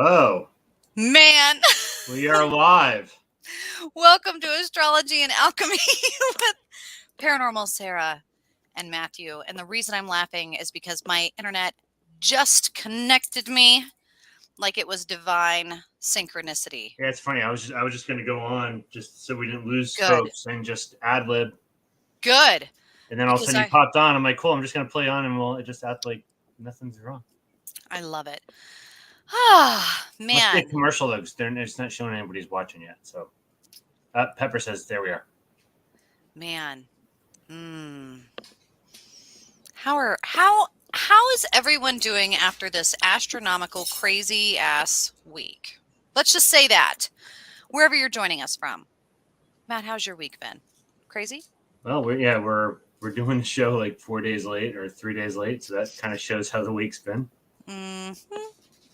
Hello. Man. We are live. Welcome to Astrology and Alchemy with Paranormal Sarah and Matthew. And the reason I'm laughing is because my internet just connected me like it was divine synchronicity. Yeah, it's funny. I was just going to go on just so we didn't lose Good. folks and just ad lib. Good. And then all of a sudden you popped on. I'm like, cool. I'm just going to play on, and we'll just act like nothing's wrong. I love it. Ah, man. Must be a commercial though, because it's not showing anybody's watching yet. So Pepper says, there we are. Man. How is everyone doing after this astronomical crazy ass week? Let's just say that. Wherever you're joining us from. Matt, how's your week been? Crazy? Well, we're doing the show like 4 days late or 3 days late, so that kind of shows how the week's been.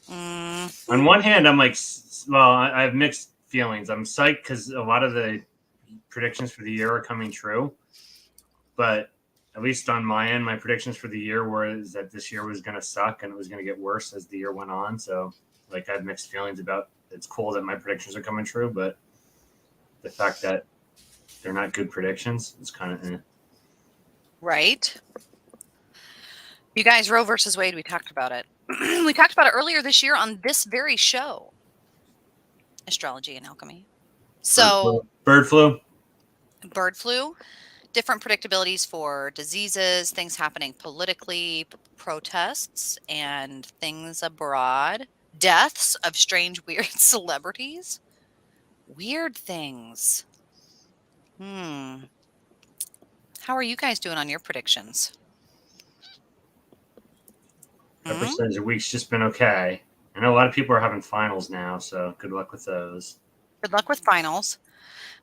On one hand, I'm like, well, I have mixed feelings. I'm psyched because a lot of the predictions for the year are coming true, but at least on my end, my predictions for the year were that this year was going to suck and it was going to get worse as the year went on. So, like, I have mixed feelings about. It's cool that my predictions are coming true, but the fact that they're not good predictions is kind of right. You guys, Roe versus Wade, we talked about it. We talked about it earlier this year on this very show, Astrology and Alchemy. So, bird flu, different predictabilities for diseases, things happening politically, protests, and things abroad, deaths of strange, weird celebrities, weird things. How are you guys doing on your predictions? Pepper says your week's just been okay. I know a lot of people are having finals now, so good luck with those. Good luck with finals.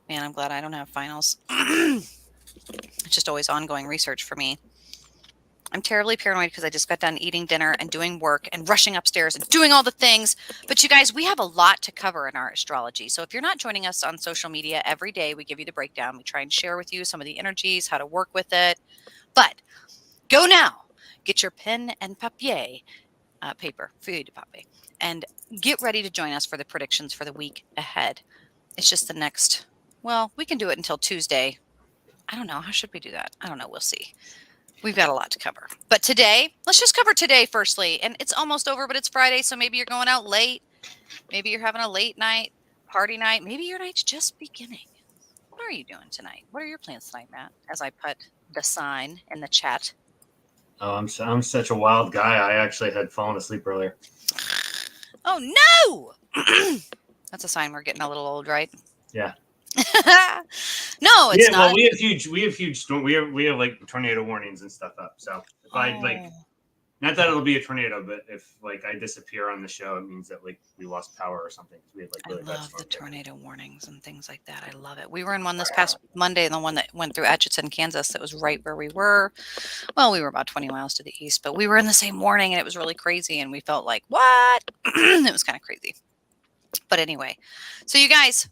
Man, I'm glad I don't have finals. It's just always ongoing research for me. I'm terribly paranoid because I just got done eating dinner and doing work and rushing upstairs and doing all the things. But you guys, we have a lot to cover in our astrology. So if you're not joining us on social media every day, we give you the breakdown. We try and share with you some of the energies, how to work with it. But go now. Get your pen and papier, paper, feuille de papier, and get ready to join us for the predictions for the week ahead. It's just the next, well, we can do it until Tuesday. I don't know. How should we do that? I don't know. We'll see. We've got a lot to cover. But today, let's just cover today firstly. And it's almost over, but it's Friday, so maybe you're going out late. Maybe you're having a late night, party night. Maybe your night's just beginning. What are you doing tonight? What are your plans tonight, Matt? As I put the sign in the chat. Oh, I'm such a wild guy. I actually had fallen asleep earlier. Oh, no! That's a sign we're getting a little old, right? Yeah. No, it's not. Well, we have huge storm. We have like tornado warnings and stuff up. So if I like, not that it'll be a tornado, but if like I disappear on the show, it means that like we lost power or something. We had like really bad storms. I love the tornado warnings and things like that. I love it. We were in one this past Monday, the one that went through Atchison, Kansas. That was right where we were. Well, we were about 20 miles to the east, but we were in the same warning, and it was really crazy. And we felt like, what? It was kind of crazy. But anyway, so you guys,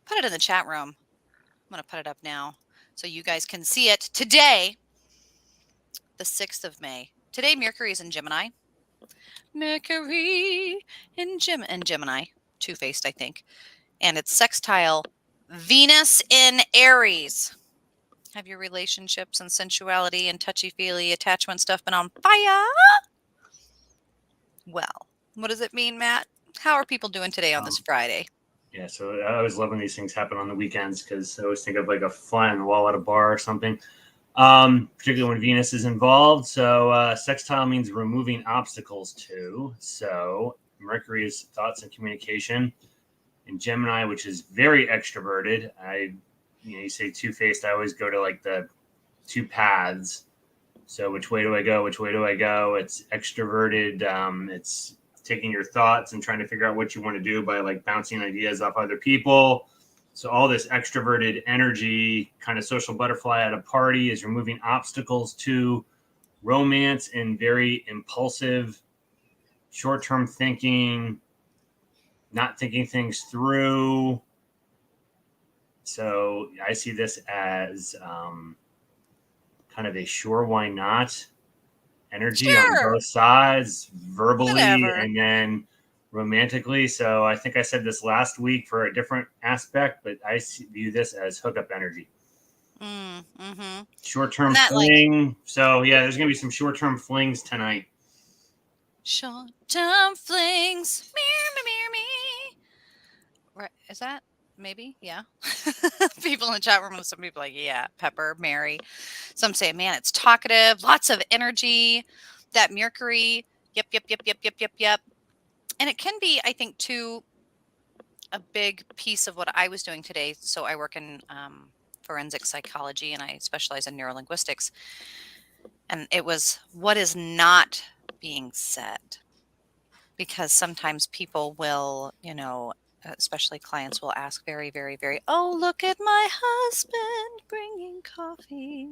put it in the chat room. I'm going to put it up now so you guys can see it. Today, the 6th of May. Today, Mercury is in Gemini. Mercury in Gemini. Two-faced, I think. And it's sextile Venus in Aries. Have your relationships and sensuality and touchy-feely attachment stuff been on fire? Well, what does it mean, Matt? How are people doing today on this Friday? Yeah, so I always love when these things happen on the weekends because I always think of like a fly on the wall at a bar or something, particularly when Venus is involved. So sextile means removing obstacles to. So Mercury is thoughts and communication. In Gemini, which is very extroverted, you say two-faced, I always go to like the two paths. So which way do I go? Which way do I go? It's extroverted. It's taking your thoughts and trying to figure out what you want to do by like bouncing ideas off other people. So all this extroverted energy, kind of social butterfly at a party, is removing obstacles to romance and very impulsive, short-term thinking, not thinking things through. So I see this as kind of a sure, why not energy on both sides, verbally, and then romantically. So I think I said this last week for a different aspect, but I view this as hookup energy. Mm-hmm. Short-term That like fling. So yeah, there's gonna be some short-term flings tonight. short-term flings. Me. Right? Is that maybe? Yeah. People in the chat room, some people like, yeah, Pepper, Mary. Some say, man, it's talkative, lots of energy. That Mercury. Yep. And it can be, I think, too, a big piece of what I was doing today. So I work in forensic psychology and I specialize in neurolinguistics. And it was what is not being said. Because sometimes people will, especially clients will ask very, oh, look at my husband bringing coffee.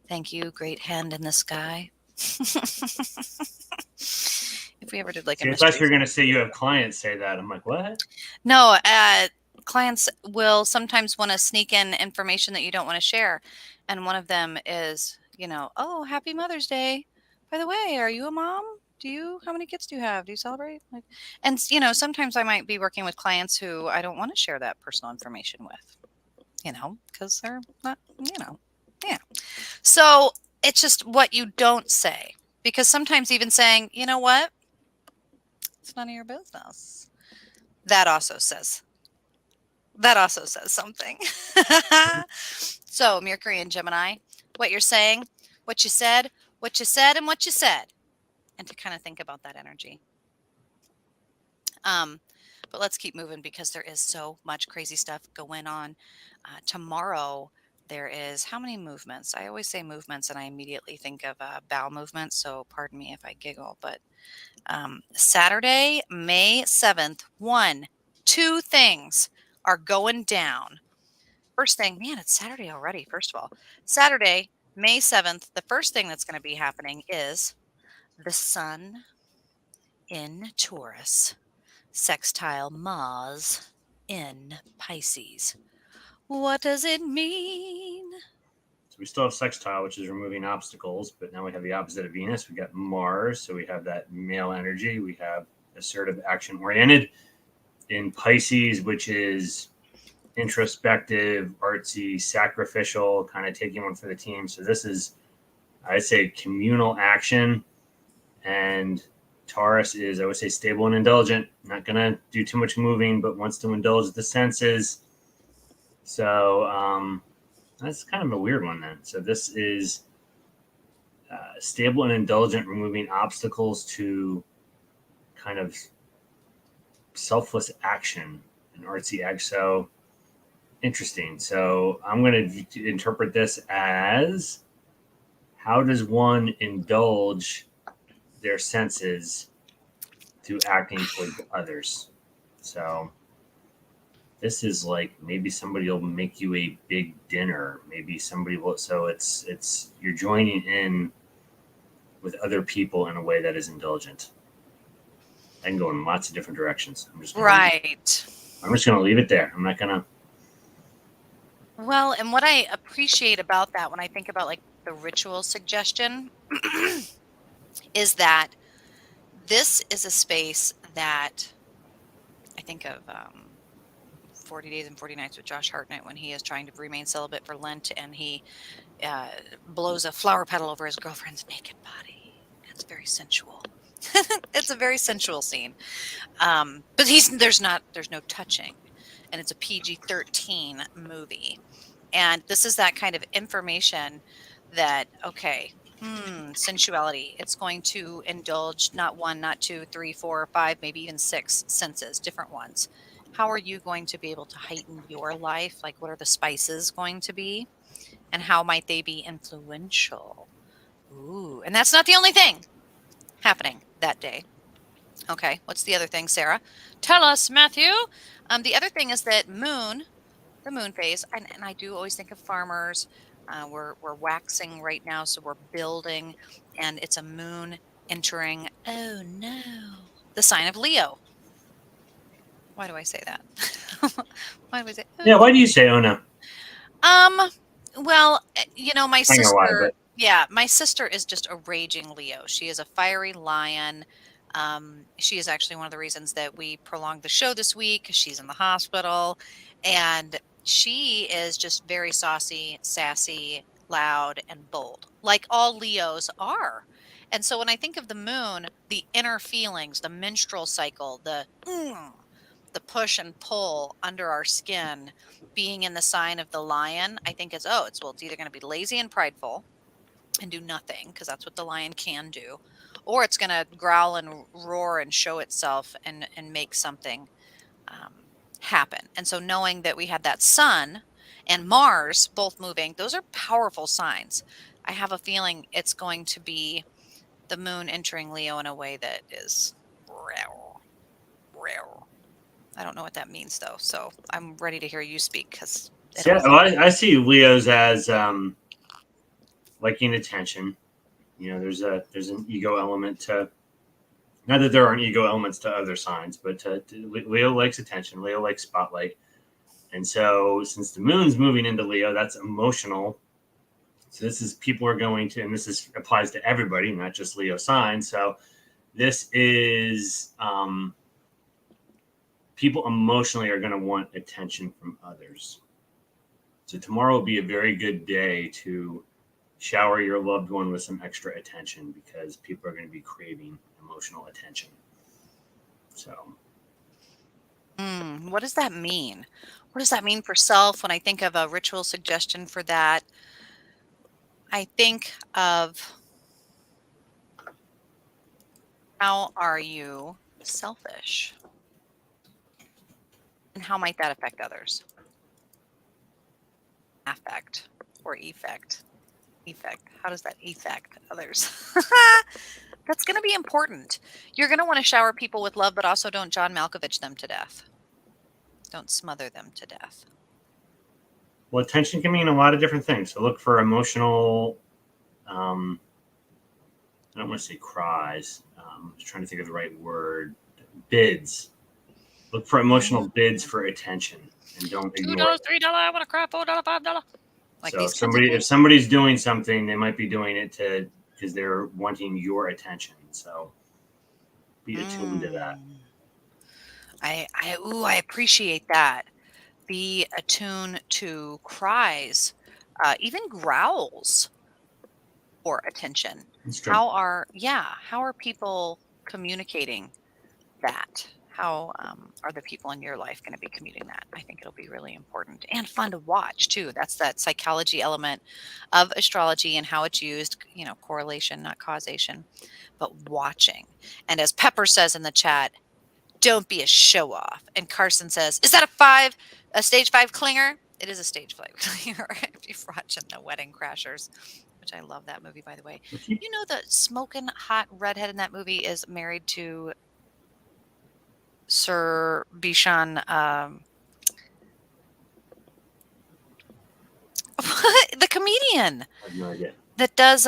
Thank you. Great hand in the sky. If we ever did like See, a I thought mystery. you were gonna say you have clients say that. I'm like, what? No, clients will sometimes want to sneak in information that you don't want to share. And one of them is, oh, happy Mother's Day. By the way, are you a mom? How many kids do you have? Do you celebrate? And sometimes I might be working with clients who I don't want to share that personal information with, because they're not, yeah. So it's just what you don't say. Because sometimes even saying, you know what? It's none of your business. That also says something. So Mercury and Gemini, what you're saying, what you said, and what you said. And to kind of think about that energy. But let's keep moving because there is so much crazy stuff going on. Tomorrow, there is how many movements? I always say movements and I immediately think of bowel movements. So pardon me if I giggle, but Saturday, May 7th, two things are going down. First thing, man, it's Saturday already. First of all, Saturday, May 7th, the first thing that's going to be happening is the sun in Taurus, sextile Mars in Pisces. What does it mean? So we still have sextile, which is removing obstacles, but now we have the opposite of Venus. We got Mars, so we have that male energy. We have assertive, action oriented in Pisces, which is introspective, artsy, sacrificial, kind of taking one for the team. So this is, I'd say, communal action. And Taurus is, I would say, stable and indulgent. Not going to do too much moving, but wants to indulge the senses. So that's kind of a weird one then. So this is stable and indulgent, removing obstacles to kind of selfless action and artsy act. So interesting. So I'm going to interpret this as, how does one indulge their senses through acting towards others? So this is like, maybe somebody will make you a big dinner. Maybe somebody will. So it's you're joining in with other people in a way that is indulgent. I can go in lots of different directions. I'm just going to leave it there. I'm not going to. Well, and what I appreciate about that when I think about like the ritual suggestion is that this is a space that I think of 40 Days and 40 Nights with Josh Hartnett when he is trying to remain celibate for Lent and he blows a flower petal over his girlfriend's naked body. It's very sensual. It's a very sensual scene. But there's no touching, and it's a PG-13 movie. And this is that kind of information that, okay, sensuality. It's going to indulge not one, not two, three, four, five, maybe even six senses, different ones. How are you going to be able to heighten your life? Like, what are the spices going to be? And how might they be influential? Ooh, and that's not the only thing happening that day. Okay, what's the other thing, Sarah? Tell us, Matthew. The other thing is that the moon phase, and I do always think of farmers. We're waxing right now, so we're building, and it's a moon entering. Oh no, the sign of Leo. Why do I say that? Why do I say? Yeah, why Oh. do you say, oh no? Well, my I know why, sister. but Yeah, my sister is just a raging Leo. She is a fiery lion. She is actually one of the reasons that we prolonged the show this week, because she's in the hospital. And she is just very saucy, sassy, loud, and bold, like all Leos are. And so when I think of the moon, the inner feelings, the menstrual cycle, the push and pull under our skin, being in the sign of the lion, I think it's it's either going to be lazy and prideful and do nothing, because that's what the lion can do, or it's going to growl and roar and show itself and make something happen. And so knowing that we had that sun and Mars both moving, those are powerful signs. I have a feeling it's going to be the moon entering Leo in a way that is rare. I don't know what that means though, so I'm ready to hear you speak, because Yeah, well, I see Leos as liking attention. There's an ego element to. Not that there aren't ego elements to other signs, but Leo likes attention. Leo likes spotlight. And so since the moon's moving into Leo, that's emotional. So people are going to, and applies to everybody, not just Leo signs. So this is people emotionally are going to want attention from others. So tomorrow will be a very good day to shower your loved one with some extra attention, because people are going to be craving emotional attention. So what does that mean? What does that mean for self? When I think of a ritual suggestion for that, I think of, how are you selfish? And how might that affect others? Affect or effect? Effect. How does that affect others? That's going to be important. You're going to want to shower people with love, but also don't John Malkovich them to death. Don't smother them to death. Well, attention can mean a lot of different things. So look for emotional, I don't want to say cries. I'm just trying to think of the right word. Bids. Look for emotional bids for attention, and don't ignore $2, $3, I want to cry, $4, $5. Like so if somebody's doing something, they might be doing it because they're wanting your attention. So be attuned to that. I appreciate that. Be attuned to cries, even growls for attention. How are people communicating that? How are the people in your life going to be communicating that? I think it'll be really important and fun to watch too. That's that psychology element of astrology and how it's used, correlation, not causation, but watching. And as Pepper says in the chat, don't be a show off. And Carson says, is that a stage 5 clinger? It is a stage 5 clinger. If you're watching The Wedding Crashers, which I love that movie, by the way. You know, the smoking hot redhead in that movie is married to Sir Bishan. The comedian. I have no idea. That does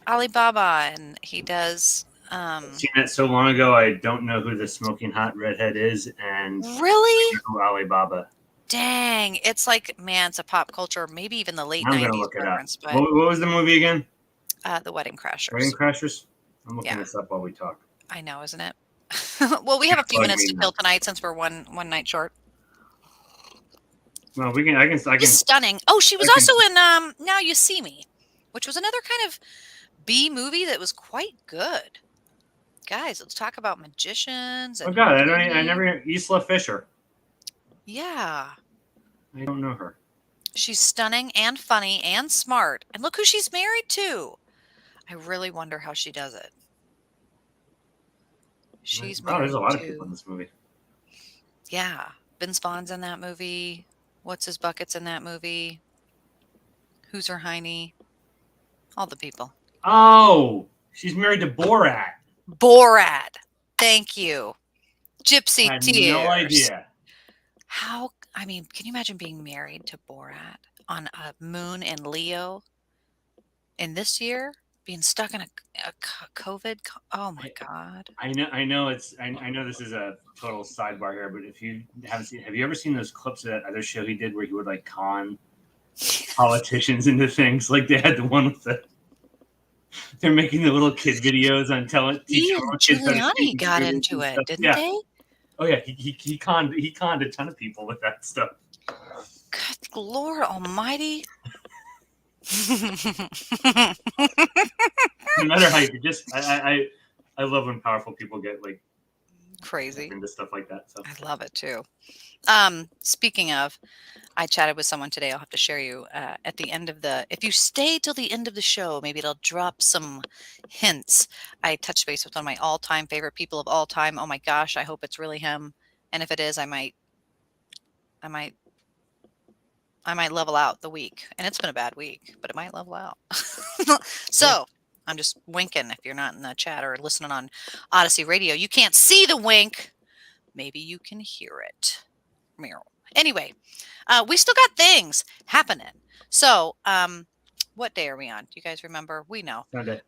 Alibaba, and he does. I've seen that so long ago, I don't know who the smoking hot redhead is, and really Alibaba. Dang, it's like, man, it's a pop culture, maybe even the late 90s. I'm gonna look it up. But what was the movie again? The Wedding Crashers. Wedding Crashers. I'm looking this up while we talk. I know, isn't it? Well, we have a few minutes to kill tonight since we're one night short. Well, I can. She's stunning. Oh, she was also in Now You See Me, which was another kind of B movie that was quite good. Guys, let's talk about magicians. Oh God, I never Isla Fisher. Yeah. I don't know her. She's stunning and funny and smart. And look who she's married to. I really wonder how she does it. She's married there's a lot of people in this movie. Yeah. Vince Vaughn's in that movie. What's His Bucket's in that movie. Who's Her Hiney. All the people. Oh, she's married to Borat. Borat. Thank you. Gypsy I had Tears. no idea. Can you imagine being married to Borat on a moon in Leo in this year? Being stuck in a COVID? Oh my God. I know I know this is a total sidebar here, but if you haven't seen, have you ever seen those clips of that other show he did where he would like con politicians into things? Like they had the one with They're making the little kid videos on teaching He little and kids how to speak Giuliani in got computers into and it, stuff. didn't Yeah. they? Oh yeah, he conned a ton of people with that stuff. Good Lord Almighty. No matter how you just, I love when powerful people get like Crazy. into stuff like that. So I love it too. Speaking of, I chatted with someone today. I'll have to share you at the end of if you stay till the end of the show, maybe it'll drop some hints. I touched base with one of my all-time favorite people of all time. Oh my gosh, I hope it's really him. And if it is, I might level out the week. And it's been a bad week, but it might level out. So I'm just winking. If you're not in the chat or listening on Odyssey Radio, you can't see the wink. Maybe you can hear it. Anyway, we still got things happening. So, what day are we on? Do you guys remember? We know. Sunday.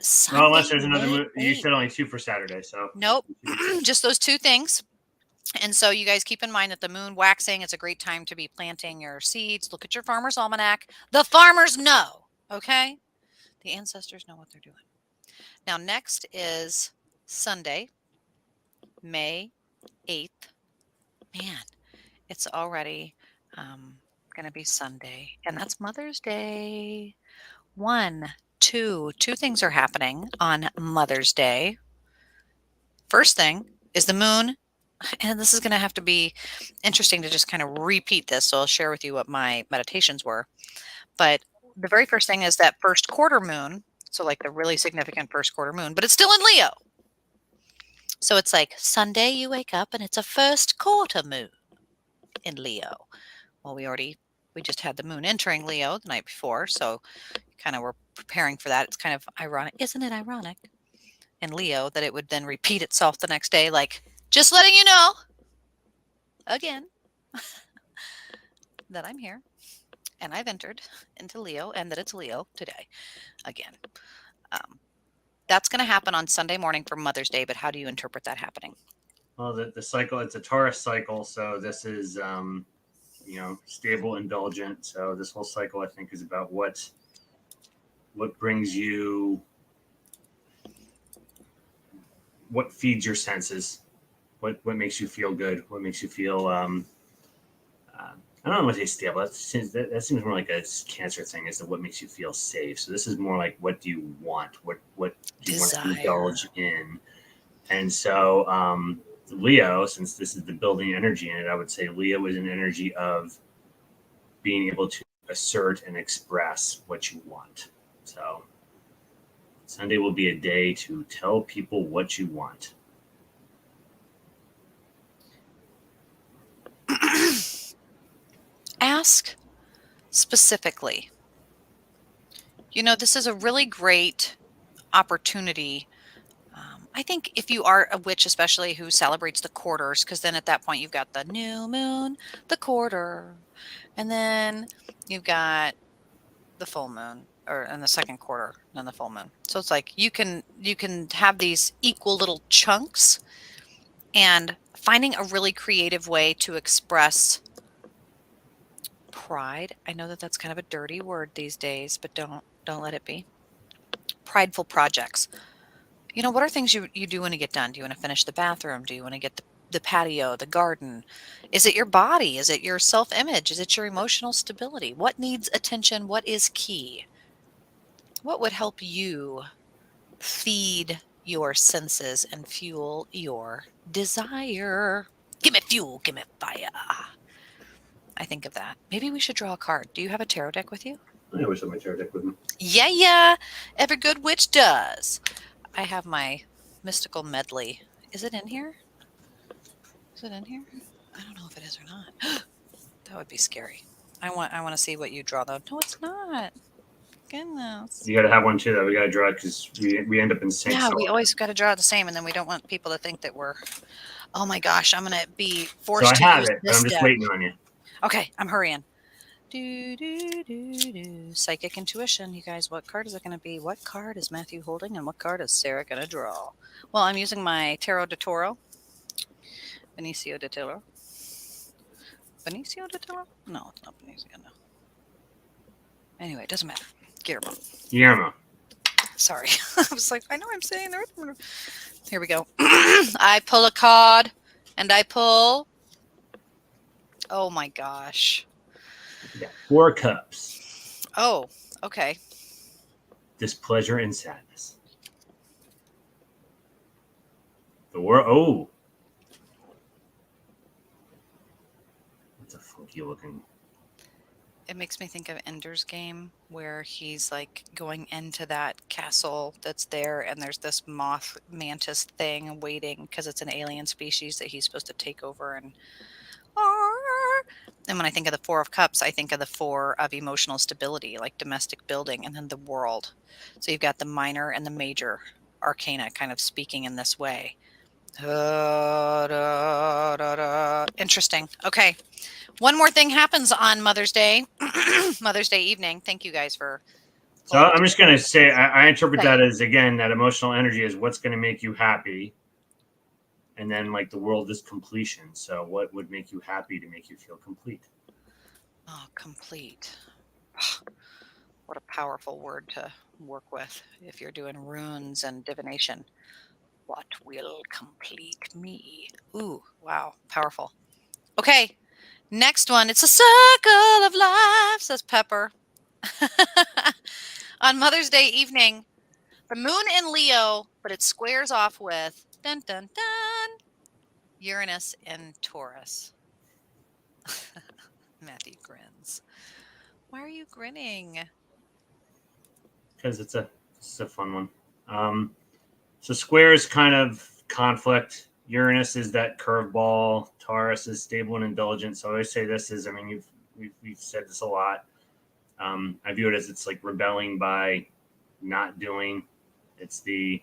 Sunday. Well, unless there's another May you 8th. said only 2 for Saturday, so Nope, just those 2 things. And so you guys keep in mind that the moon waxing, it's a great time to be planting your seeds. Look at your farmer's almanac. The farmers know, okay? The ancestors know what they're doing. Now, next is Sunday, May 8th. Man, it's already going to be Sunday, and that's Mother's Day. Two things are happening on Mother's Day. First thing is the moon, and this is going to have to be interesting to just kind of repeat this, so I'll share with you what my meditations were. But the very first thing is that first quarter moon, so like the really significant first quarter moon, but it's still in Leo. So it's like Sunday you wake up and it's a first quarter moon in Leo. Well, we just had the moon entering Leo the night before, so kind of we're preparing for that. It's kind of ironic, isn't it ironic in Leo that it would then repeat itself the next day, like, just letting you know again that I'm here and I've entered into Leo and that it's Leo today again. That's going to happen on Sunday morning for Mother's Day, but how do you interpret that happening? Well, the cycle, it's a Taurus cycle, so this is stable, indulgent. So this whole cycle, I think, is about what brings you, what feeds your senses, what makes you feel good, what makes you feel. I don't want to say stable. That seems more like a Cancer thing. Is that what makes you feel safe? So this is more like, what do you want? What do you want to indulge in? And so Leo, since this is the building energy in it, I would say Leo is an energy of being able to assert and express what you want. So Sunday will be a day to tell people what you want. Ask specifically. This is a really great opportunity. I think if you are a witch, especially who celebrates the quarters, because then at that point you've got the new moon, the quarter, and then you've got the full moon, or in the second quarter, then the full moon. So it's like you can have these equal little chunks, and finding a really creative way to express pride. I know that that's kind of a dirty word these days, but don't let it be. Prideful projects. What are things you do want to get done? Do you want to finish the bathroom? Do you want to get the patio, the garden? Is it your body? Is it your self-image? Is it your emotional stability? What needs attention? What is key? What would help you feed your senses and fuel your desire? Give me fuel, give me fire. I think of that. Maybe we should draw a card. Do you have a tarot deck with you? I wish I had my tarot deck with me. Yeah. Every good witch does. I have my mystical medley. Is it in here? Is it in here? I don't know if it is or not. That would be scary. I want to see what you draw though. No, it's not. Goodness. You got to have one too, though. We got to draw it because we end up in sync. Yeah, we always got to draw the same, and then we don't want people to think that we're. Oh my gosh, I'm gonna be forced so I to have use it, but this I'm just deck. waiting on you. Okay, I'm hurrying. Psychic intuition, you guys. What card is it going to be? What card is Matthew holding, and what card is Sarah going to draw? Well, I'm using my Tarot de Toro. Benicio de Toro. Benicio de Toro? No, it's not Benicio. No. Anyway, it doesn't matter. Guillermo. Sorry. I was like, I know I'm saying the right. Here we go. I pull a card and I pull. Oh my gosh. You got 4 cups. Oh, okay. Displeasure and sadness. The world. Oh, that's a funky looking. It makes me think of Ender's Game, where he's like going into that castle that's there, and there's this moth mantis thing waiting because it's an alien species that he's supposed to take over. And when I think of the 4 of Cups, I think of the 4 of emotional stability, like domestic building, and then the world. So you've got the minor and the major arcana kind of speaking in this way. Interesting. Okay. One more thing happens on Mother's Day, Mother's Day evening. Thank you guys for. So I'm just going to say, I interpret Okay. that as, again, that emotional energy is what's going to make you happy. And then, like, the world is completion. So what would make you happy to make you feel complete? Oh, complete. What a powerful word to work with if you're doing runes and divination. What will complete me? Ooh, wow, powerful. Okay, next one. It's a circle of life, says Pepper. On Mother's Day evening, the moon in Leo, but it squares off with dun dun dun Uranus in Taurus. Matthew grins. Why are you grinning? Because it's a fun one. So square is kind of conflict. Uranus is that curveball. Taurus is stable and indulgent. So I always say this is, I mean, we've said this a lot. I view it as it's like rebelling by not doing. It's I'm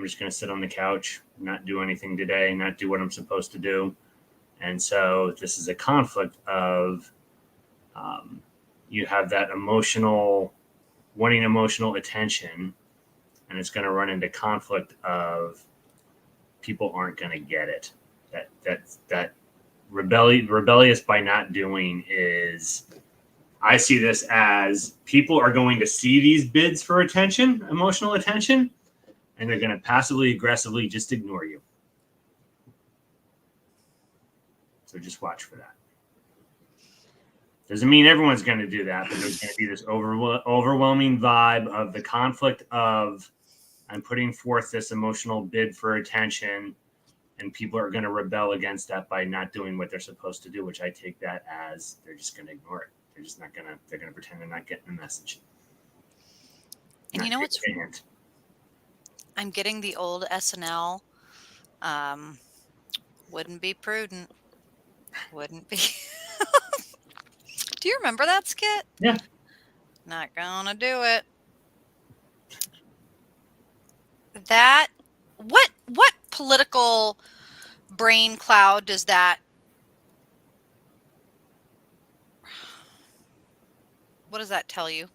just going to sit on the couch, not do anything today, not do what I'm supposed to do. And so this is a conflict of you have that wanting emotional attention, and it's going to run into conflict of people aren't going to get it. That rebellious by not doing is, I see this as people are going to see these bids for attention, emotional attention, and they're going to passively aggressively just ignore you. So just watch for that. Doesn't mean everyone's going to do that, but there's going to be this overwhelming vibe of the conflict of I'm putting forth this emotional bid for attention, and people are going to rebel against that by not doing what they're supposed to do, which I take that as they're just going to ignore it. They're just not going to, they're going to pretend they're not getting the message. And you know what's, I'm getting the old SNL, wouldn't be prudent. Wouldn't be. Do you remember that skit? Yeah. Not gonna do it. That, what political brain cloud does that, what does that tell you?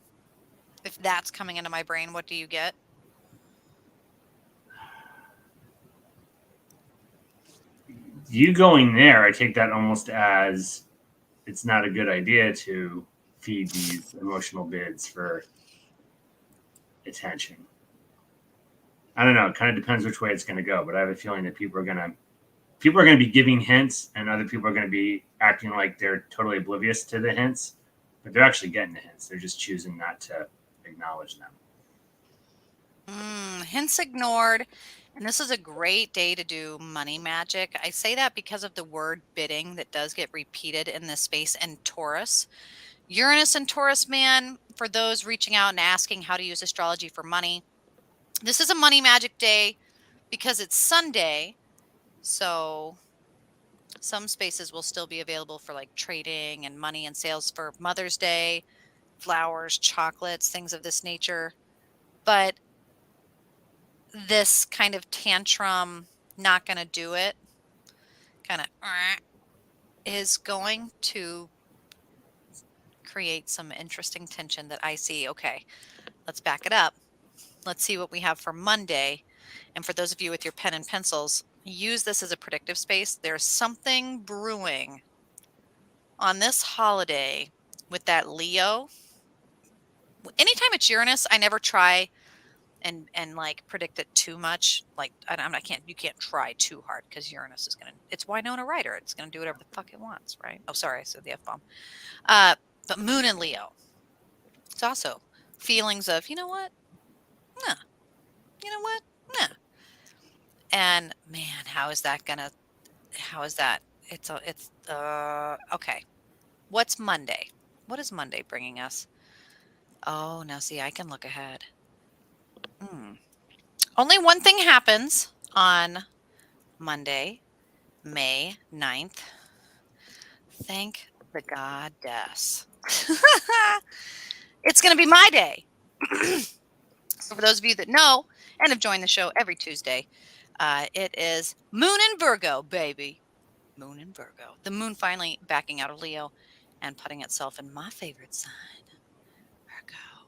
If that's coming into my brain, what do you get? You going there, I take that almost as it's not a good idea to feed these emotional bids for attention. I don't know. It kind of depends which way it's going to go, but I have a feeling that people are going to be giving hints, and other people are going to be acting like they're totally oblivious to the hints, but they're actually getting the hints. They're just choosing not to acknowledge them. Hints ignored. And this is a great day to do money magic. I say that because of the word bidding that does get repeated in this space, and Taurus. Uranus and Taurus, man, for those reaching out and asking how to use astrology for money, this is a money magic day because it's Sunday. So some spaces will still be available for like trading and money and sales for Mother's Day, flowers, chocolates, things of this nature. But this kind of tantrum, not going to do it, kind of is going to create some interesting tension that I see. Okay, let's back it up. Let's see what we have for Monday. And for those of you with your pen and pencils, use this as a predictive space. There's something brewing on this holiday with that Leo. Anytime it's Uranus, I never try and like predict it too much. Like you can't try too hard because Uranus is it's Winona Ryder. It's gonna do whatever the fuck it wants, right? Oh, sorry, I said the F bomb. But Moon and Leo. It's also feelings of, you know what? Nah. You know what? Nah. And man, how is that? It's okay. What's Monday? What is Monday bringing us? Oh, now see, I can look ahead. Only one thing happens on Monday, May 9th. Thank the goddess. It's going to be my day. So for those of you that know and have joined the show every Tuesday, it is Moon in Virgo, baby. Moon in Virgo. The moon finally backing out of Leo and putting itself in my favorite sign, Virgo.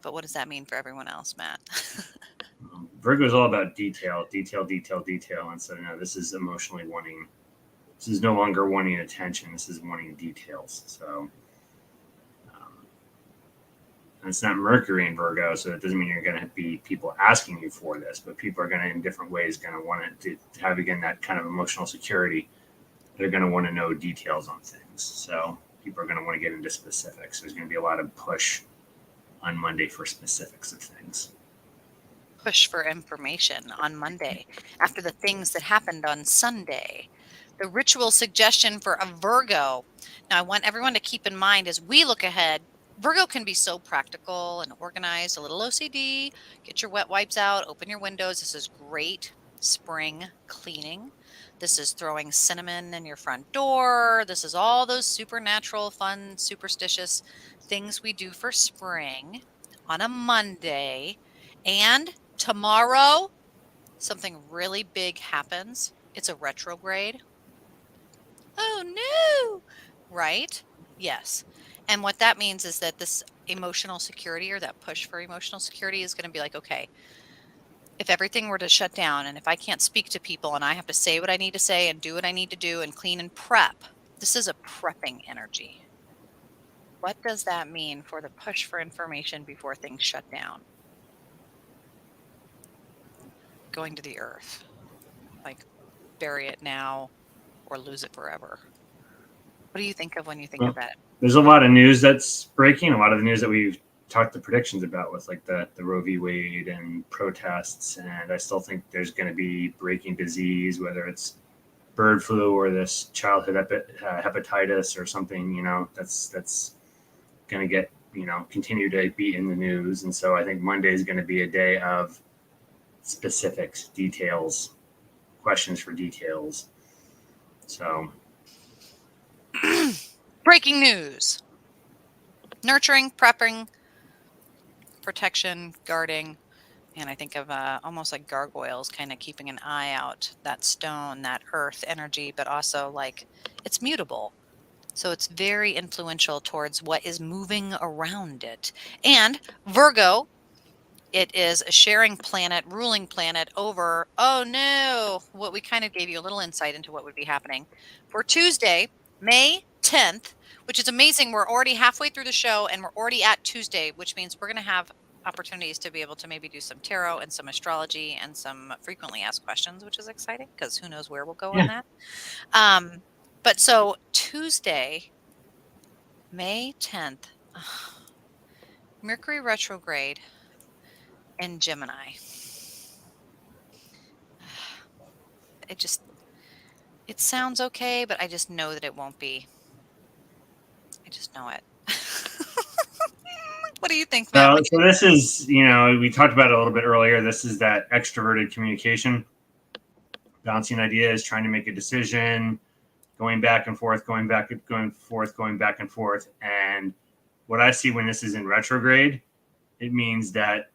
But what does that mean for everyone else, Matt? Virgo is all about detail. And so, no, this is emotionally wanting. This is no longer wanting attention. This is wanting details. So, and it's not Mercury in Virgo, so it doesn't mean you're going to be people asking you for this, but people are going to, in different ways, going to want it to have, again, that kind of emotional security. They're going to want to know details on things. So people are going to want to get into specifics. There's going to be a lot of push on Monday for specifics of things. Push for information on Monday after the things that happened on Sunday. The ritual suggestion for a Virgo. Now, I want everyone to keep in mind as we look ahead, Virgo can be so practical and organized, a little OCD. Get your wet wipes out, open your windows. This is great spring cleaning. This is throwing cinnamon in your front door. This is all those supernatural, fun, superstitious things we do for spring on a Monday. And tomorrow, something really big happens. It's a retrograde. Oh no! Right? Yes. And what that means is that this emotional security, or that push for emotional security, is going to be like, okay, if everything were to shut down and if I can't speak to people and I have to say what I need to say and do what I need to do and clean and prep, this is a prepping energy. What does that mean for the push for information before things shut down? Going to the earth. Like, bury it now or lose it forever. What do you think of when you think of that? There's a lot of news that's breaking, a lot of the news that we've talked the predictions about with like the Roe v. Wade and protests. And I still think there's going to be breaking disease, whether it's bird flu or this childhood hepatitis or something, that's going to get, continue to be in the news. And so I think Monday is going to be a day of specifics, details, questions for details. So breaking news. Nurturing, prepping, protection, guarding. And I think of almost like gargoyles, kind of keeping an eye out, that stone, that earth energy, but also like it's mutable. So it's very influential towards what is moving around it. And Virgo, it is a sharing planet, ruling planet over, oh no, what we kind of gave you a little insight into what would be happening for Tuesday, May 10th, which is amazing. We're already halfway through the show and we're already at Tuesday, which means we're going to have opportunities to be able to maybe do some tarot and some astrology and some frequently asked questions, which is exciting because who knows where we'll go on that. But so Tuesday, May 10th, Mercury retrograde in Gemini. It sounds okay, but I just know that it won't be. I just know it. What do you think, Matt? So this is, we talked about it a little bit earlier. This is that extroverted communication, bouncing ideas, trying to make a decision, going back and forth, going back and forth. And what I see when this is in retrograde, it means that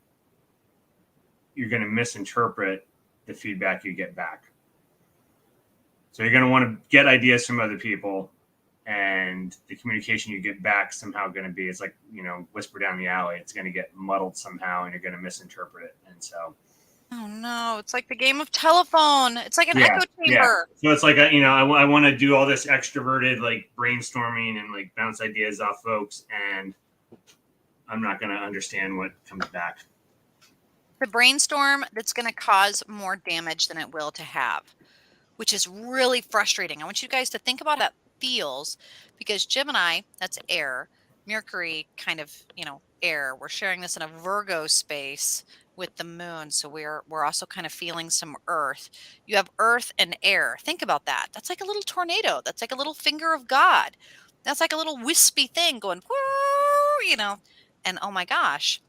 you're going to misinterpret the feedback you get back. So you're going to want to get ideas from other people, and the communication you get back somehow going to be, it's like, whisper down the alley. It's going to get muddled somehow and you're going to misinterpret it. And so, oh no, it's like the game of telephone. It's like an echo chamber. So it's like, I want to do all this extroverted, like brainstorming and like bounce ideas off folks. And I'm not going to understand what comes back. the brainstorm that's going to cause more damage than it will to have, which is really frustrating. I want you guys to think about how that feels, because Gemini, that's air, Mercury, kind of, air. We're sharing this in a Virgo space with the moon, so we're also kind of feeling some earth. You have earth and air. Think about that. That's like a little tornado. That's like a little finger of God. That's like a little wispy thing going, whoo, and oh my gosh,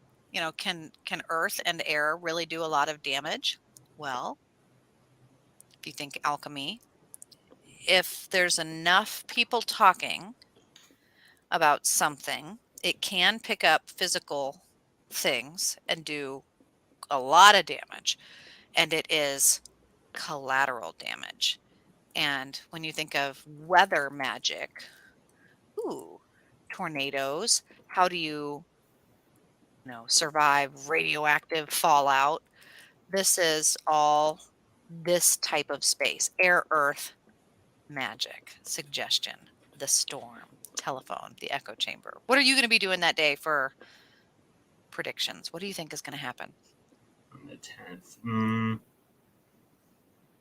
can earth and air really do a lot of damage? Well, if you think alchemy, if there's enough people talking about something, it can pick up physical things and do a lot of damage. And it is collateral damage. And when you think of weather magic, ooh, tornadoes, how do survive radioactive fallout? This is all this type of space: air, earth, magic, suggestion, the storm, telephone, the echo chamber. What are you going to be doing that day for predictions? What do you think is going to happen? On the 10th.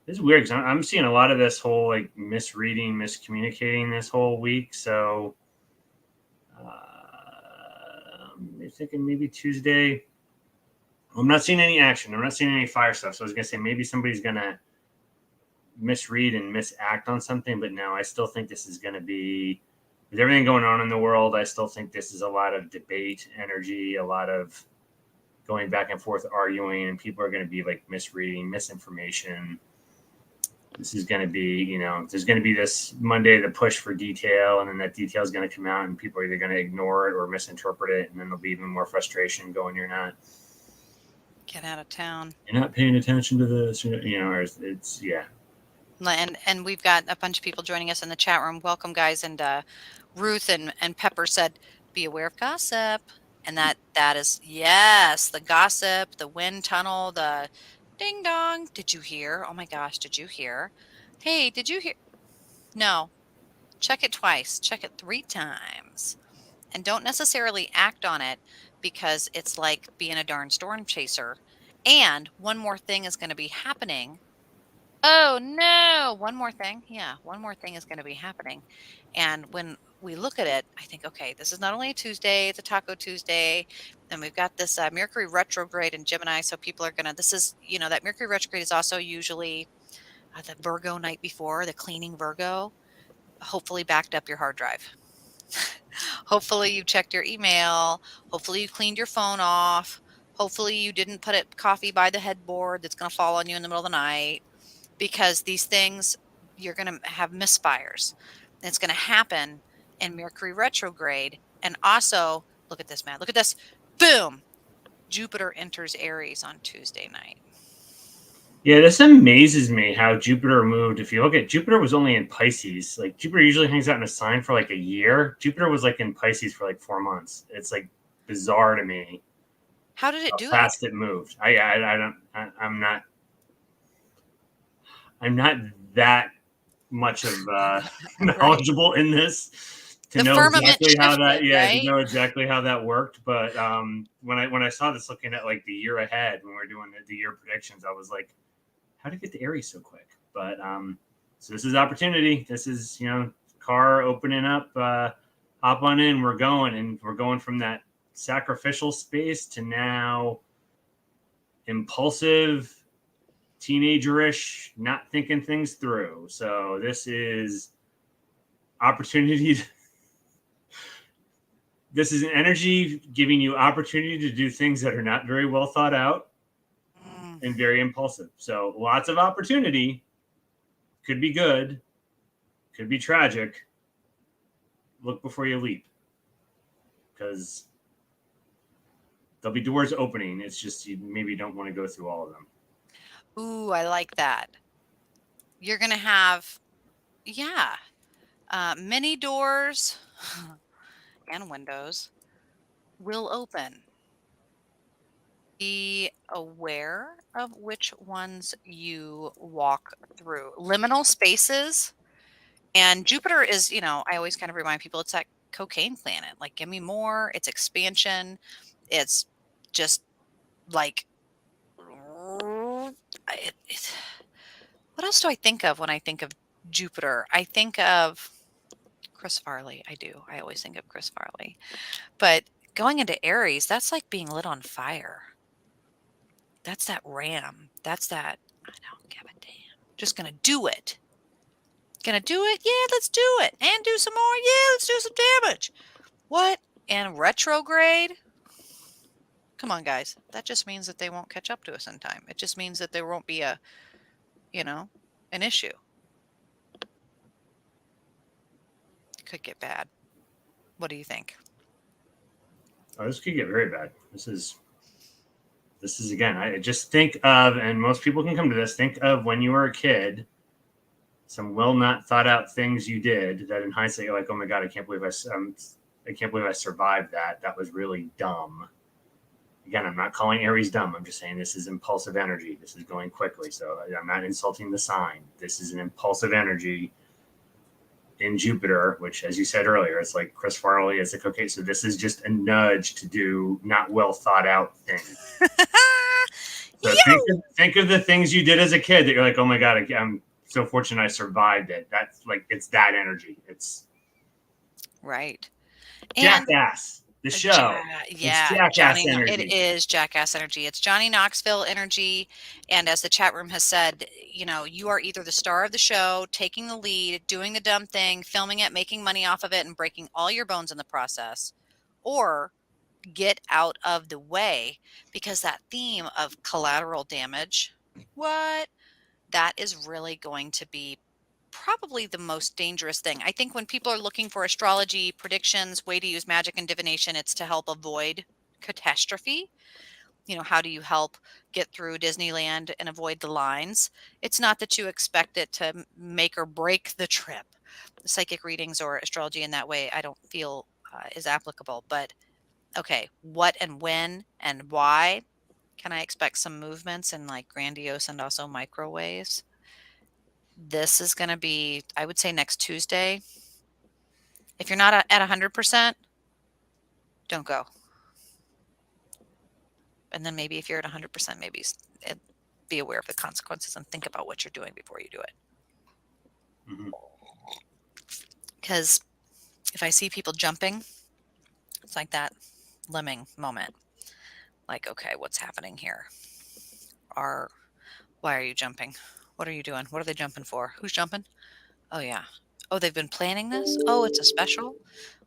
It's weird because I'm seeing a lot of this whole like misreading, miscommunicating this whole week. So I'm thinking maybe Tuesday. I'm not seeing any action. I'm not seeing any fire stuff. So I was going to say maybe somebody's going to misread and misact on something. But no, I still think this is going to be, with everything going on in the world, I still think this is a lot of debate energy, a lot of going back and forth, arguing, and people are going to be like misreading, misinformation. This is going to be, there's going to be this Monday, the push for detail, and then that detail is going to come out and people are either going to ignore it or misinterpret it. And then there'll be even more frustration going, Get out of town. You're not paying attention to this, or it's, yeah. And we've got a bunch of people joining us in the chat room. Welcome, guys. And Ruth and Pepper said, be aware of gossip. And that is, yes, the gossip, the wind tunnel, the ding dong. Did you hear? Oh my gosh, did you hear? Hey, did you hear? No. Check it twice. Check it 3 times. And don't necessarily act on it, because it's like being a darn storm chaser. And one more thing is going to be happening. Oh no, one more thing. Yeah, one more thing is going to be happening. And when we look at it, I think, okay, this is not only a Tuesday, it's a Taco Tuesday. And we've got this Mercury retrograde in Gemini. So people are going to, this is, that Mercury retrograde is also usually the Virgo night before, the cleaning Virgo. Hopefully backed up your hard drive. Hopefully you checked your email. Hopefully you cleaned your phone off. Hopefully you didn't put it coffee by the headboard that's going to fall on you in the middle of the night. Because these things, you're going to have misfires. It's going to happen in Mercury retrograde. And also, look at this, man. Look at this. Boom. Jupiter enters Aries on Tuesday night. Yeah, this amazes me how Jupiter moved. If you look at Jupiter was only in Pisces. Like Jupiter usually hangs out in a sign for like a year. Jupiter was like in Pisces for like 4 months. It's like bizarre to me. How did it do fast it moved. I'm not that much of knowledgeable in this to the know firmament exactly how shifted, that right? to know exactly how that worked. But when I saw this, looking at like the year ahead when we're doing the year predictions, I was like, how did it get to Aries so quick? But so this is opportunity. This is car opening up, hop on in, we're going from that sacrificial space to now impulsive, teenagerish, not thinking things through. So this is opportunity. This is an energy giving you opportunity to do things that are not very well thought out and very impulsive. So lots of opportunity. Could be good, could be tragic. Look before you leap, because there'll be doors opening. It's just you maybe don't want to go through all of them. Ooh, I like that. You're going to have, many doors and windows will open. Be aware of which ones you walk through. Liminal spaces. And Jupiter is, I always kind of remind people it's that cocaine planet. Like, give me more. It's expansion. It's just like What else do I think of when I think of Jupiter? I think of Chris Farley. I do. I always think of Chris Farley. But going into Aries, that's like being lit on fire. That's that ram. That's that, I don't give a damn. Just going to do it. Gonna do it? Yeah, let's do it. And do some more? Yeah, let's do some damage. What? And retrograde? Come on, guys. That just means that they won't catch up to us in time. It just means that there won't be a, an issue. It could get bad. What do you think? Oh, this could get very bad. This is again, I just think of, and most people can come to this, think of when you were a kid, some well not thought out things you did that in hindsight you're like, oh my God, I can't believe I survived that. That was really dumb. Again, I'm not calling Aries dumb. I'm just saying this is impulsive energy. This is going quickly. So I'm not insulting the sign. This is an impulsive energy in Jupiter, which, as you said earlier, it's like Chris Farley. It's like, okay, so this is just a nudge to do not well thought out things. So think of the things you did as a kid that you're like, oh my God, I'm so fortunate I survived it. That's like, it's that energy. It's right. Jackass. The show. Yeah, it's Jackass energy. It is Jackass energy. It's Johnny Knoxville energy. And as the chat room has said, you are either the star of the show, taking the lead, doing the dumb thing, filming it, making money off of it, and breaking all your bones in the process, or get out of the way, because that theme of collateral damage, that is really going to be probably the most dangerous thing. I think when people are looking for astrology predictions, way to use magic and divination, it's to help avoid catastrophe. How do you help get through Disneyland and avoid the lines? It's not that you expect it to make or break the trip. Psychic readings or astrology in that way, I don't feel is applicable. But okay, what and when and why? Can I expect some movements in like grandiose and also micro ways? This is going to be, I would say, next Tuesday. If you're not at 100%, don't go. And then maybe if you're at 100%, maybe be aware of the consequences and think about what you're doing before you do it. Because if I see people jumping, it's like that lemming moment. Like, okay, what's happening here? Why are you jumping? What are you doing? What are they jumping for? Who's jumping? Oh, yeah. Oh, they've been planning this? Oh, it's a special?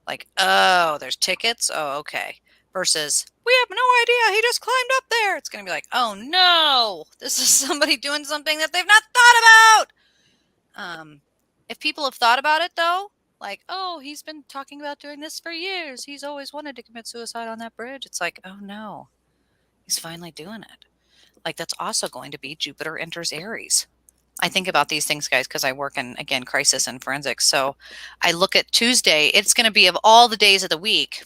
Like, oh, there's tickets? Oh, okay. Versus, we have no idea. He just climbed up there. It's going to be like, oh, no. This is somebody doing something that they've not thought about. If people have thought about it, though, like, oh, he's been talking about doing this for years. He's always wanted to commit suicide on that bridge. It's like, oh, no. He's finally doing it. Like, that's also going to be Jupiter enters Aries. I think about these things, guys, because I work in, again, crisis and forensics. So I look at Tuesday. It's going to be, of all the days of the week,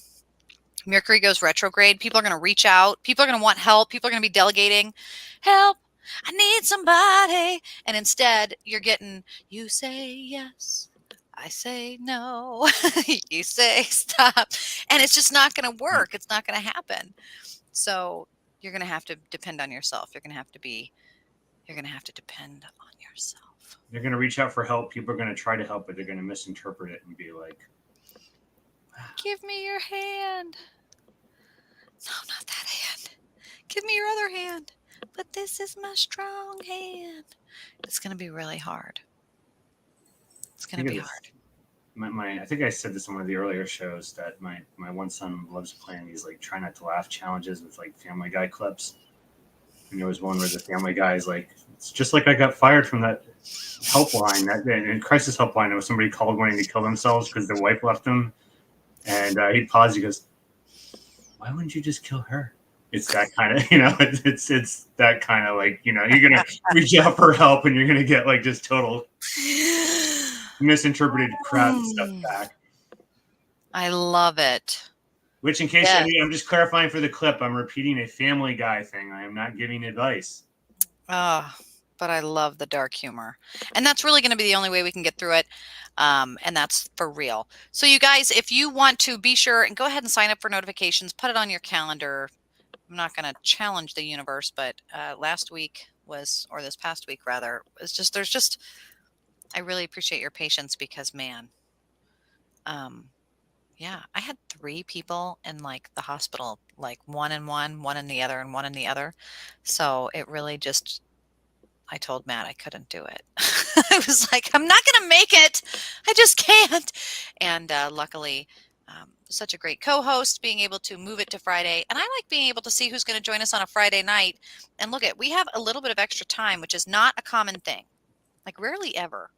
Mercury goes retrograde. People are going to reach out. People are going to want help. People are going to be delegating. Help. I need somebody. And instead, you're getting, you say yes. I say no. You say stop. And it's just not going to work. It's not going to happen. So you're going to have to depend on yourself. You're going to have to depend on yourself. They're going to reach out for help. People are going to try to help, but they're going to misinterpret it and be like, give me your hand. No, not that hand. Give me your other hand. But this is my strong hand. It's going to be really hard. It's going to be hard. I think I said this on one of the earlier shows that my one son loves playing these like try not to laugh challenges with like Family Guy clips. And there was one where the Family Guy is like, it's just like I got fired from that helpline, that crisis helpline. There was somebody called wanting to kill themselves because their wife left them. And he paused. He goes, why wouldn't you just kill her? It's that kind of, it's that kind of like, you're going to reach out for help and you're going to get like just total misinterpreted crap and stuff back. I love it. Which, in case I'm just clarifying for the clip, I'm repeating a Family Guy thing. I am not giving advice. Oh, but I love the dark humor. And that's really going to be the only way we can get through it. And that's for real. So you guys, if you want to be sure and go ahead and sign up for notifications, put it on your calendar. I'm not going to challenge the universe, but last week was, or this past week rather, was just, there's just, I really appreciate your patience because, man, yeah, I had 3 people in like the hospital, like one in one, one in the other, and one in the other. So it really just, I told Matt I couldn't do it. I was like, I'm not going to make it. I just can't. And luckily, such a great co-host, being able to move it to Friday. And I like being able to see who's going to join us on a Friday night. And look we have a little bit of extra time, which is not a common thing. Like rarely ever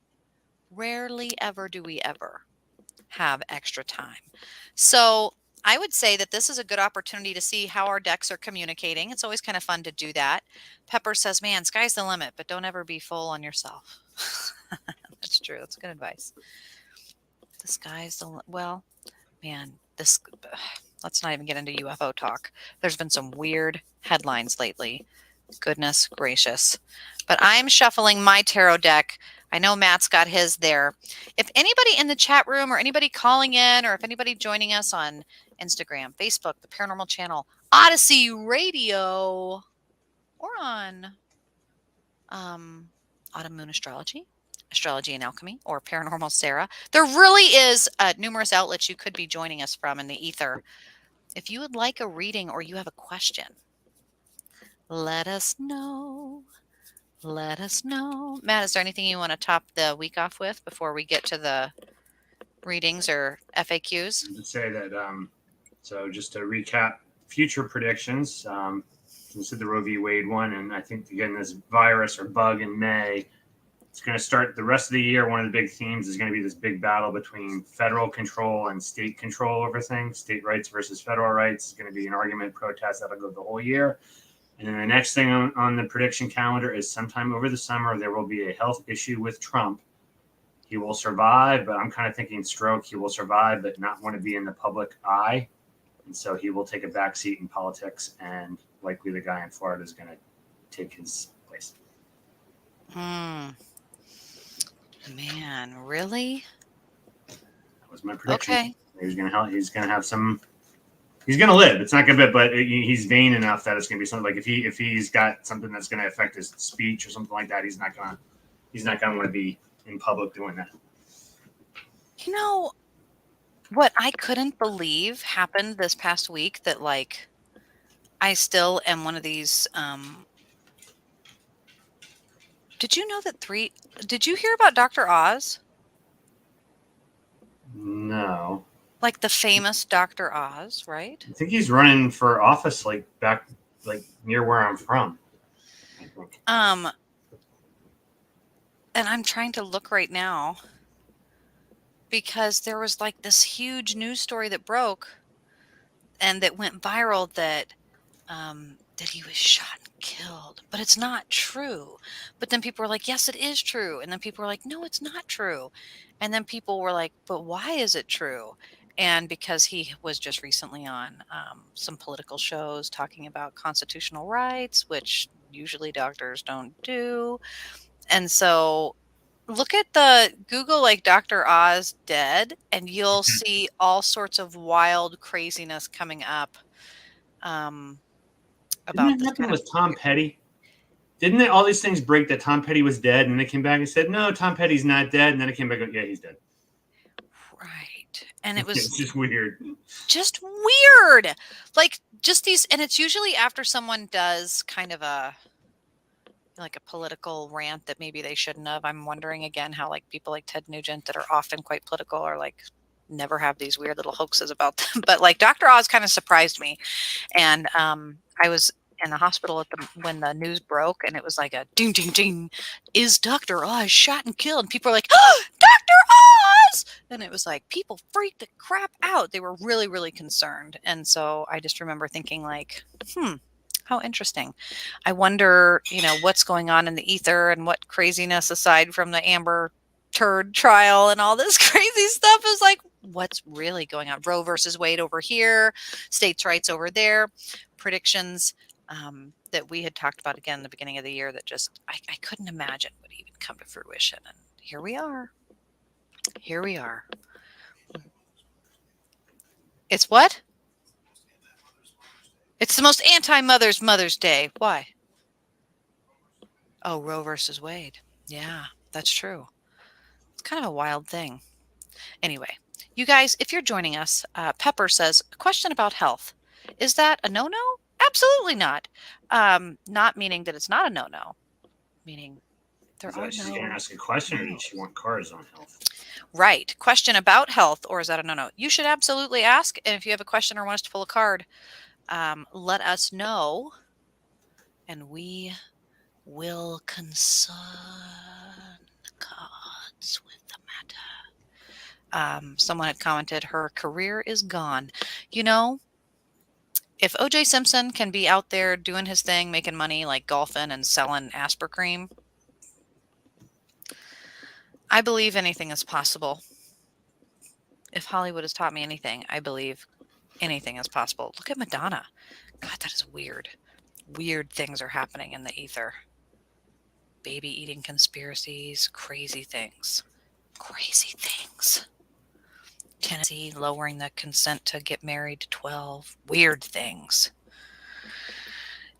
do we ever have extra time. So I would say that this is a good opportunity to see how our decks are communicating. It's always kind of fun to do that. Pepper says, man, sky's the limit, but don't ever be full on yourself. That's true. That's good advice. The sky's the well, man, let's not even get into UFO talk. There's been some weird headlines lately. Goodness gracious. But I'm shuffling my tarot deck. I know Matt's got his there. If anybody in the chat room or anybody calling in or if anybody joining us on Instagram, Facebook, the Paranormal Channel, Odyssey Radio, or on Autumn Moon Astrology, Astrology and Alchemy, or Paranormal Sarah, there really is numerous outlets you could be joining us from in the ether. If you would like a reading or you have a question, let us know. Let us know. Matt, is there anything you want to top the week off with before we get to the readings or FAQs? To say that, so just to recap future predictions, we said the Roe v. Wade one, and I think again this virus or bug in May, it's going to start the rest of the year. One of the big themes is going to be this big battle between federal control and state control over things. State rights versus federal rights is going to be an argument, protest that'll go the whole year. And then the next thing on the prediction calendar is sometime over the summer, there will be a health issue with Trump. He will survive, but I'm kind of thinking stroke. He will survive, but not want to be in the public eye. And so he will take a backseat in politics, and likely the guy in Florida is going to take his place. Man, really? That was my prediction. Okay. He's going to have some. He's going to live. It's not going to be, but he's vain enough that it's going to be something like if he's got something that's going to affect his speech or something like that, he's not going to want to be in public doing that. You know what I couldn't believe happened this past week that like I still am one of these did you know that did you hear about Dr. Oz? No. Like the famous Dr. Oz, right? I think he's running for office like back like near where I'm from. And I'm trying to look right now because there was like this huge news story that broke and that went viral that he was shot and killed, but it's not true. But then people were like, yes, it is true. And then people were like, no, it's not true. And then people were like, but why is it true? And because he was just recently on some political shows talking about constitutional rights, which usually doctors don't do. And so look at the Google like Dr. Oz dead, and you'll see all sorts of wild craziness coming up. About Didn't that happen with Tom Petty? Didn't all these things break that Tom Petty was dead, and they came back and said, no, Tom Petty's not dead, and then it came back, yeah, he's dead. Right. And it was it's just weird. Just weird. Like just these, and it's usually after someone does kind of a political rant that maybe they shouldn't have. I'm wondering again how like people like Ted Nugent that are often quite political are like never have these weird little hoaxes about them. But like Dr. Oz kind of surprised me. And I was in the hospital when the news broke, and it was like a ding, ding, ding. Is Dr. Oz shot and killed? And people are like, oh, Dr. Oz! And it was like people freaked the crap out. They were really, really concerned. And so I just remember thinking like, how interesting. I wonder, what's going on in the ether and what craziness aside from the Amber Turd trial and all this crazy stuff is like, what's really going on? Roe versus Wade over here, states' rights over there, predictions that we had talked about again in the beginning of the year that just I couldn't imagine would even come to fruition. And here we are. Here we are. It's what? It's the most Mother's Day. Why? Oh, Roe versus Wade. Yeah, that's true. It's kind of a wild thing. Anyway, you guys, if you're joining us, Pepper says, a question about health. Is that a no-no? Absolutely not. Not meaning that it's not a no-no, meaning there are She's going to no ask a question, or no. did she want cards on health? Right. Question about health, or is that a no-no? You should absolutely ask. And if you have a question or want us to pull a card, let us know, and we will concern the cards with the matter. Someone had commented, her career is gone. You know, if OJ Simpson can be out there doing his thing, making money, like golfing and selling Asper cream, I believe anything is possible. If Hollywood has taught me anything, I believe anything is possible. Look at Madonna. God, that is weird. Weird things are happening in the ether. Baby eating conspiracies, crazy things. Crazy things. Tennessee lowering the consent to get married to 12. Weird things.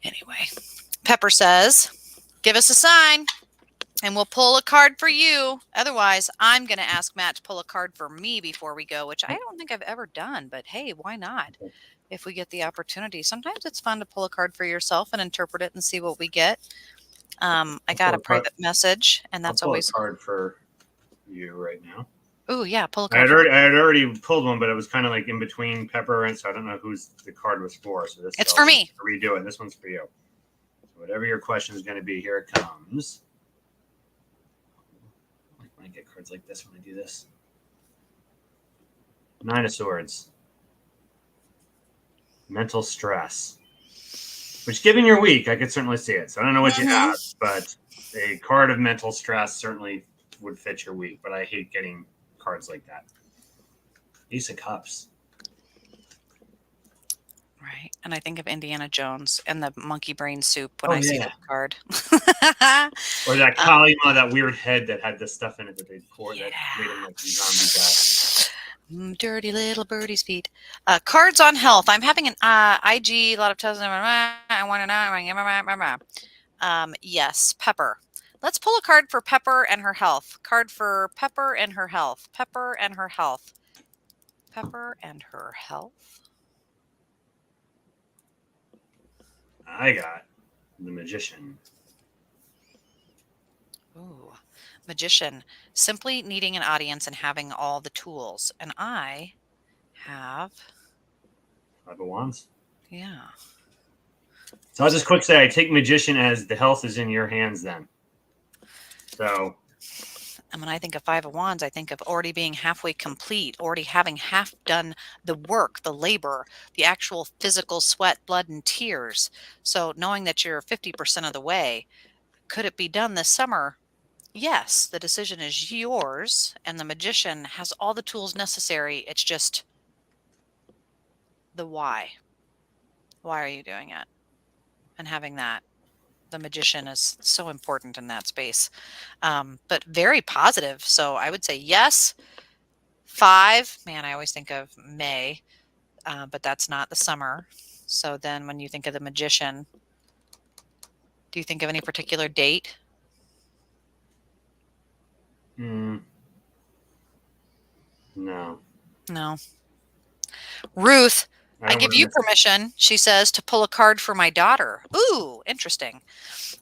Anyway, Pepper says, give us a sign and we'll pull a card for you. Otherwise, I'm going to ask Matt to pull a card for me before we go, which I don't think I've ever done, but hey, why not? If we get the opportunity. Sometimes it's fun to pull a card for yourself and interpret it and see what we get. I got a private message, and that's always a card for you right now. Oh yeah, pull a I card. had already pulled one, but it was kind of like in between Pepper, and so I don't know who's the card was for. So this It's for me. Redo it. This one's for you. So whatever your question is going to be, here it comes. I like when I get cards like this when I do this. 9 of Swords. Mental stress. Which, given your week, I could certainly see it. So I don't know what you have, but a card of mental stress certainly would fit your week. But I hate getting cards like that. Ace of Cups. Right. And I think of Indiana Jones and the monkey brain soup when I see that card. Or that Kalima, that weird head that had the stuff in it that they poured that made him like zombie guy. Dirty little birdie's feet. Cards on health. I'm having an IG, a lot of tests. I want to know. Yes, Pepper. Let's pull a card for Pepper and her health. Card for Pepper and her health. Pepper and her health. Pepper and her health. I got the Magician. Ooh, Magician. Simply needing an audience and having all the tools. And I have 5 of Wands. Yeah. So I'll just quick say I take Magician as the health is in your hands then. So. And when I think of 5 of Wands, I think of already being halfway complete, already having half done the work, the labor, the actual physical sweat, blood, and tears. So knowing that you're 50% of the way, could it be done this summer? Yes, the decision is yours, and the Magician has all the tools necessary. It's just the why. Why are you doing it? And having that. The Magician is so important in that space, but very positive. So I would say yes. 5, man, I always think of May, but that's not the summer. So then when you think of the Magician, do you think of any particular date? No. No. Ruth, I give you permission, she says, to pull a card for my daughter. Ooh, interesting.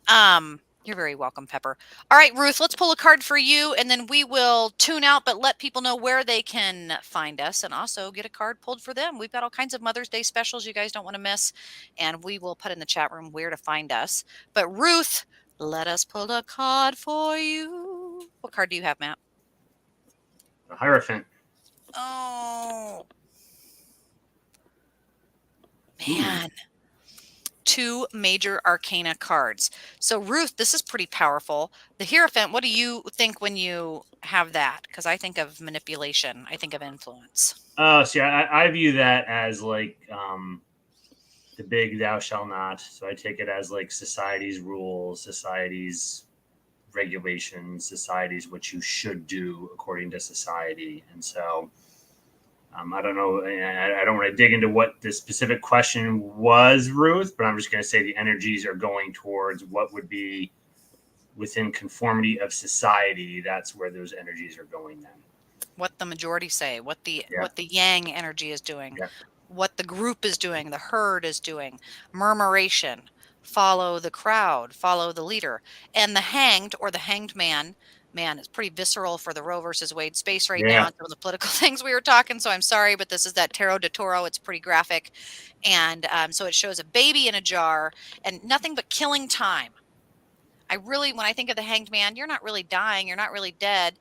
You're very welcome, Pepper. All right, Ruth, let's pull a card for you, and then we will tune out, but let people know where they can find us and also get a card pulled for them. We've got all kinds of Mother's Day specials you guys don't want to miss, and we will put in the chat room where to find us. But Ruth, let us pull a card for you. What card do you have, Matt? The Hierophant. Oh, man. 2 major arcana cards. So Ruth, this is pretty powerful. The Hierophant, what do you think when you have that? Because I think of manipulation. I think of influence. See, I view that as like the big thou shall not. So I take it as like society's rules, society's regulations, society's what you should do according to society. And so I don't know. I don't want to dig into what the specific question was, Ruth, but I'm just going to say the energies are going towards what would be within conformity of society. That's where those energies are going then. What the majority say, what the Yeah. yang energy is doing, Yeah. what the group is doing, the herd is doing, murmuration, follow the crowd, follow the leader. And the hanged or the hanged man, it's pretty visceral for the Roe versus Wade space right now Yeah. and some of the political things we were talking. So I'm sorry, but this is that Tarot de Toro. It's pretty graphic. And so it shows a baby in a jar and nothing but killing time. When I think of the hanged man, you're not really dying, you're not really dead.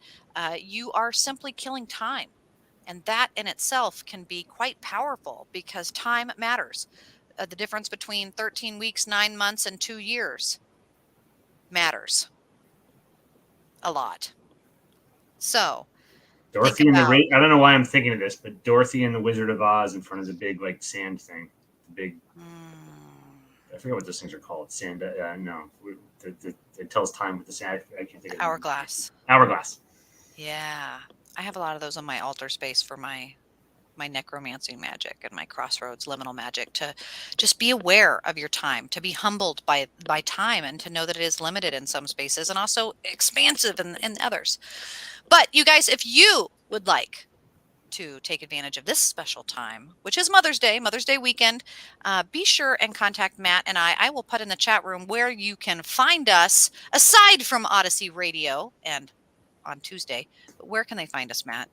You are simply killing time. And that in itself can be quite powerful because time matters. The difference between 13 weeks, 9 months, and 2 years matters a lot. So, Dorothy think and about. I don't know why I'm thinking of this, but Dorothy and the Wizard of Oz in front of the big like sand thing, the big. I forget what those things are called. Sand. No, it tells time with the sand. I can't think of it. Hourglass. Hourglass. Yeah, I have a lot of those on my altar space for my necromancy magic and my crossroads liminal magic, to just be aware of your time, to be humbled by time, and to know that it is limited in some spaces and also expansive in others. But you guys, if you would like to take advantage of this special time, which is Mother's Day weekend, be sure and contact Matt and I will put in the chat room where you can find us aside from Odyssey Radio and on Tuesday. But where can they find us, Matt?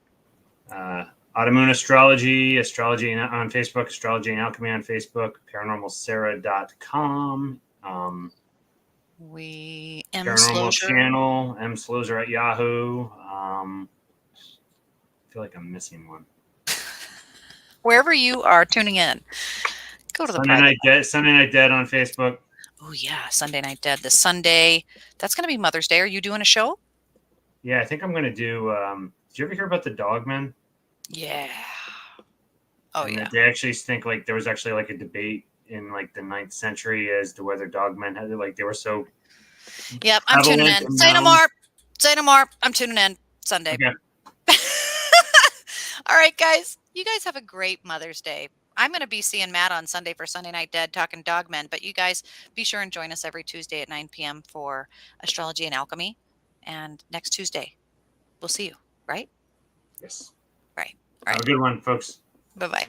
Automoon Astrology on Facebook, Astrology and Alchemy on Facebook, ParanormalSarah.com. Paranormal Channel, M. Slozer at Yahoo. I feel like I'm missing one. Wherever you are tuning in, go to the Sunday Night Dead on Facebook. Oh yeah, Sunday Night Dead. This Sunday, that's going to be Mother's Day. Are you doing a show? Yeah, I think I'm going to do. Did you ever hear about the Dogmen? Yeah. Oh yeah. They actually think like there was actually like a debate in like the 9th century as to whether dogmen had they were so. Yep, I'm tuning in. Say no more. Say no more. I'm tuning in Sunday. Okay. All right, guys. You guys have a great Mother's Day. I'm going to be seeing Matt on Sunday for Sunday Night Dead talking Dogmen, but you guys be sure and join us every Tuesday at 9 p.m. for Astrology and Alchemy. And next Tuesday, we'll see you, right? Yes. Right. Have a good one, folks. Bye-bye.